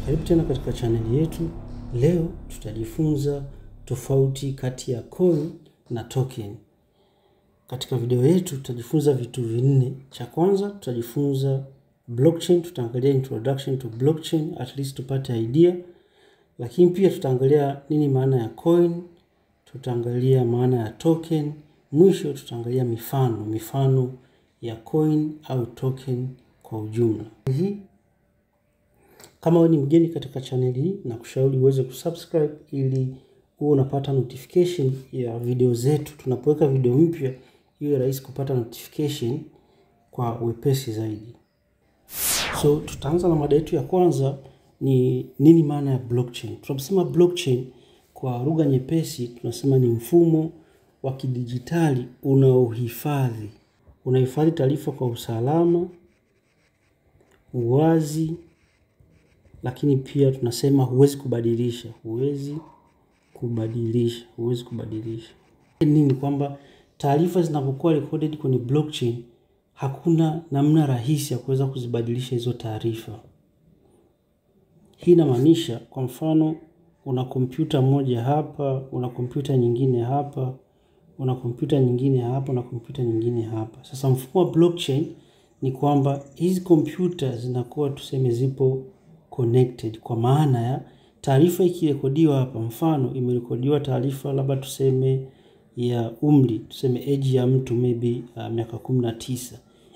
Karibu tena katika channel yetu. Leo tutajifunza tofauti kati ya coin na token. Katika video yetu tutajifunza vitu vinne. Cha kwanza tutajifunza blockchain, tutaangalia introduction to blockchain, at least tupate idea. Lakini pia tutaangalia nini maana ya coin, tutaangalia maana ya token, mwisho tutaangalia mifano ya coin au token kwa ujumla. Kama wewe ni mgeni katika channel hii, na kushauri uweze kusubscribe ili uwe unapata notification ya video zetu. Tunapoweka video mpya iwe rahisi kupata notification kwa wepesi zaidi. So tutaanza na mada yetu ya kwanza, ni nini maana ya blockchain. Tunaposema blockchain kwa lugha nyepesi tunasema ni mfumo wa kidijitali unahifadhi taarifa kwa usalama, uwazi, lakini pia tunasema huwezi kubadilisha. Nini? Kwamba taarifa zinapokuwa recorded kwenye blockchain hakuna namna rahisi ya kuweza kuzibadilisha hizo taarifa. Hii inamaanisha kwa mfano una kompyuta moja hapa, una kompyuta nyingine hapa, una kompyuta nyingine hapa, na kompyuta nyingine hapa. Sasa mfumo wa blockchain ni kwamba hizi kompyuta zinakuwa tuseme zipo connected, kwa maana ya taarifa ikirekodiwa hapa, mfano imerekodiwa taarifa labda tuseme ya umri, tuseme age ya mtu maybe miaka 19.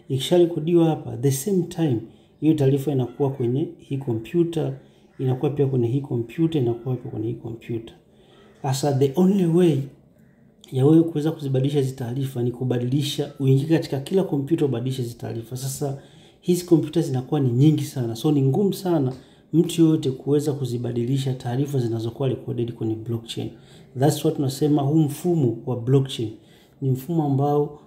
Ikisharekodiwa hapa, the same time hiyo taarifa inakuwa kwenye hii kompyuta, inakuwa pia kwenye hii kompyuta, inakuwa pia kwenye hii kompyuta. Asa the only way ya wewe kuweza kuzibadilisha hizi taarifa ni kubadilisha, uingie katika kila kompyuta ubadilishe hizi taarifa. Sasa hizi kompyuta zinakuwa ni nyingi sana, so ni ngumu sana mtu yote kuweza kuzibadilisha taarifa zinazokuwa recorded kwenye blockchain. That's what tunasema huu mfumo wa blockchain ni mfumo ambao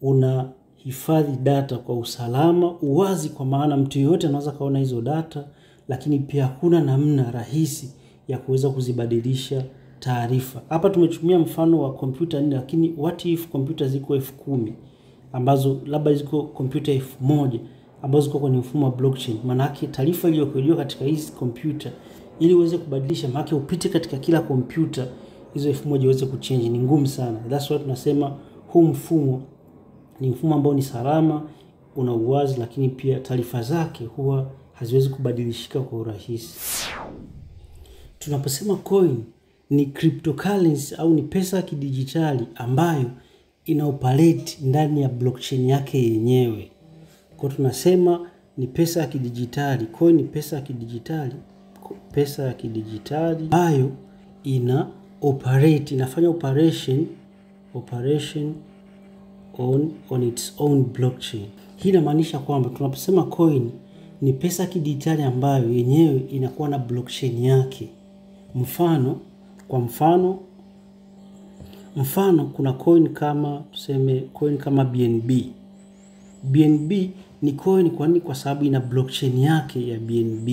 unahifadhi data kwa usalama, uwazi, kwa maana mtu yote anaweza kaona hizo data, lakini pia hakuna namna rahisi ya kuweza kuzibadilisha taarifa. Hapa tumetumia mfano wa kompyuta 4, lakini what if kompyuta ziko 10,000 ambazo labda ziko kompyuta 1000 ambazo ziko kwenye mfumo wa blockchain. Maana yake taarifa iliyorekodiwa katika hizi kompyuta ili uweze kubadilisha, maana yake upite katika kila kompyuta hizo 1000 uweze kuchange, ni ngumu sana. That's why tunasema huu mfumo ni mfumo ambao ni salama, una uwazi, lakini pia taarifa zake huwa haziwezi kubadilishika kwa urahisi. Tunaposema coin ni cryptocurrency au ni pesa ya kidijitali ambayo ina operate ndani ya blockchain yake yenyewe. Kwa tunasema ni pesa ya kidijitali. Coin ni pesa ya kidijitali ambayo ina operate, inafanya operation on its own blockchain. Hii inamaanisha kwamba tunaposema coin ni pesa ya kidijitali ambayo yenyewe inakuwa na blockchain yake. Mfano kuna coin kama tuseme coin kama BNB. BNB ni coin kwa sababu ina blockchain yake ya BNB.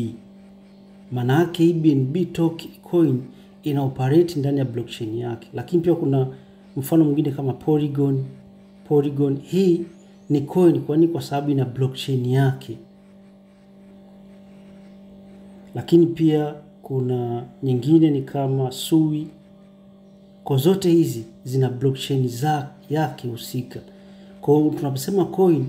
Maana yake hii BNB coin ina operate ndani ya blockchain yake. Lakini pia kuna mfano mwingine kama Polygon. Hii ni coin kwa sababu ina blockchain yake. Lakini pia kuna nyingine ni kama Sui. Kwa zote hizi zina blockchain yake husika. Kwa hiyo tunaposema coin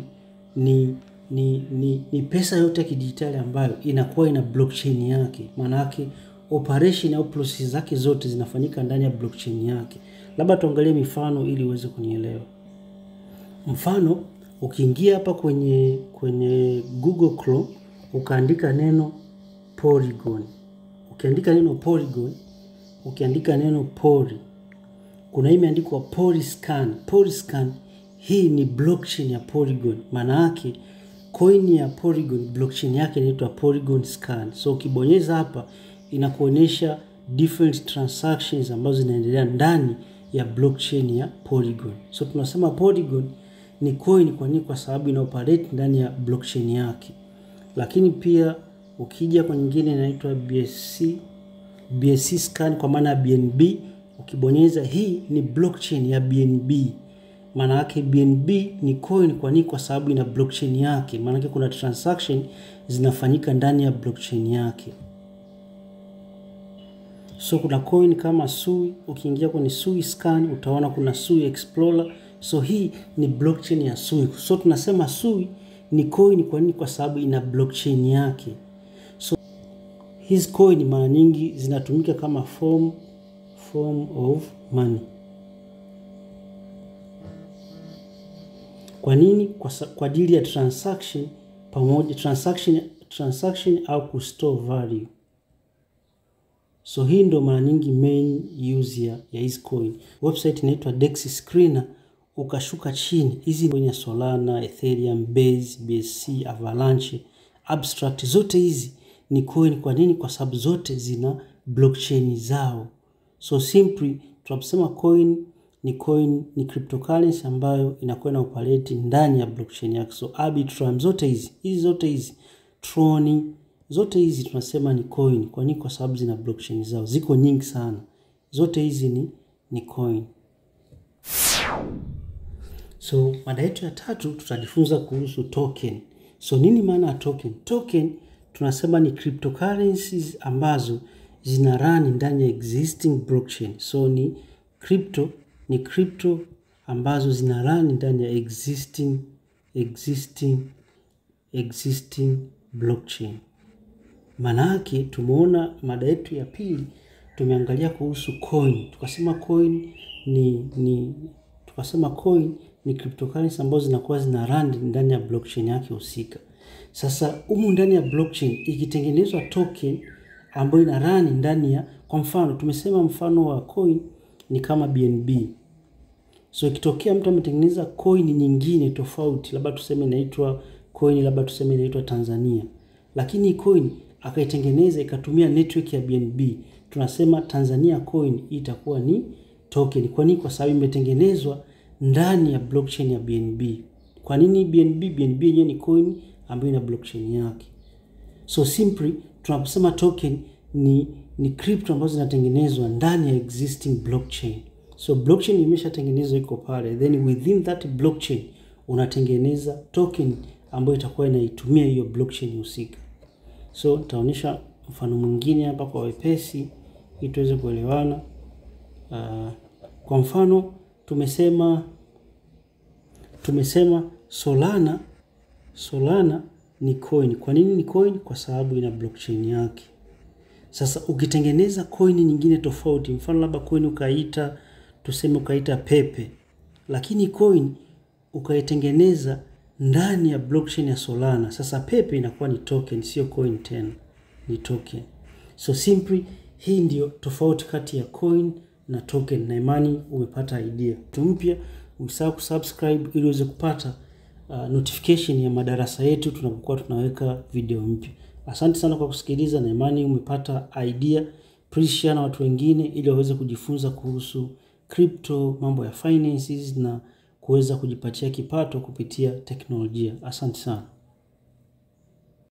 ni pesa yote ya kidijitali ambayo inakuwa ina blockchain yake. Maana yake operation au process zake zote zinafanyika ndani ya blockchain yake. Labda tuangalie mifano ili uweze kunielewa. Mfano, ukiingia hapa kwenye Google Chrome ukaandika neno Polygon. Ukiandika neno Poly, kuna hii imeandikwa Polyscan. Polyscan hii ni blockchain ya Polygon. Maana yake coin ya Polygon blockchain yake inaitwa Polygon Scan. So ukibonyeza hapa inakuonyesha different transactions ambazo zinaendelea ndani ya blockchain ya Polygon. So tunasema Polygon ni coin kwa sababu ina operate ndani ya blockchain yake. Lakini pia ukija kwa nyingine inaitwa BSC Scan kwa maana BNB, ukibonyeza hii ni blockchain ya BNB. Maana yake BNB ni coin kwa sababu ina blockchain yake. Maana yake kuna transaction zinafanyika ndani ya blockchain yake. So kuna coin kama Sui, ukiingia kwenye Sui scan utaona kuna Sui Explorer. So hii ni blockchain ya Sui. So tunasema Sui ni coin kwa nini? Kwa sababu ina blockchain yake. So hizi coin mara nyingi zinatumika kama form of money. Kwa nini? Kwa ajili ya transaction pamoja, transaction au kustore value. So hii ndo mara nyingi main use ya hizi coin. Website inaitwa Dex Screener. Ukashuka chini, hizi kwenye Solana, Ethereum, Base, BSC, Avalanche, Abstract, zote hizi ni coin. Kwa nini? Kwa sababu zote zina blockchain zao. So simply tunaposema coin ni cryptocurrency ambayo inakuwa na operate ndani ya blockchain yake. So Arbitrum, zote hizi Tron, zote hizi tunasema ni coin. Kwa nini? Kwa sababu zina blockchain zao. Ziko nyingi sana. Zote hizi ni coin. So mada yetu ya 3 tutajifunza kuhusu token. So nini maana ya token? Token tunasema ni cryptocurrencies ambazo zina run ndani ya existing blockchain. So ni crypto ambazo zina run ndani ya existing blockchain. Maana yake tumeona mada yetu ya pili tumeangalia kuhusu coin. Tukasema coin ni cryptocurrency ambazo zinakuwa zina run ndani ya blockchain yake husika. Sasa humu ndani ya blockchain ikitengenezwa token ambayo ina run ndani ya, kwa mfano tumesema mfano wa coin ni kama BNB. So ikitokea mtu ametengeneza coin nyingine tofauti, labda tuseme inaitwa Tanzania, lakini coin akaitengeneza ikatumia network ya BNB, tunasema Tanzania coin itakuwa ni token. Kwa nini? Kwa sababu imetengenezwa ndani ya blockchain ya BNB. Kwa nini BNB? BNB yenyewe ni coin ambayo ina blockchain yake. So simply tunaposema token ni crypto ambazo zinatengenezwa ndani ya existing blockchain. So blockchain imeshatengenezwa iko pale, then within that blockchain unatengeneza token ambayo itakuwa inaitumia hiyo blockchain husika. So nitaonyesha mfano mwingine hapa kwa wepesi ili tuweze kuelewana. Kwa mfano tumesema Solana ni coin. Kwa nini ni coin? Kwa sababu ina blockchain yake. Sasa ukitengeneza coin nyingine tofauti, mfano labda coin ukaita Pepe, lakini coin ukaitengeneza ndani ya blockchain ya Solana, sasa Pepe inakuwa ni token, sio coin tena, ni token. So simply hii ndio tofauti kati ya coin na token, na imani umepata idea. Mpya usisahau kusubscribe ili uweze kupata notification ya madarasa yetu tunapokuwa tunaweka video mpya. Asante sana kwa kusikiliza, na imani umepata idea. Please share na watu wengine ili waweze kujifunza kuhusu crypto, mambo ya finances na kuweza kujipatia kipato kupitia teknolojia. Asante sana.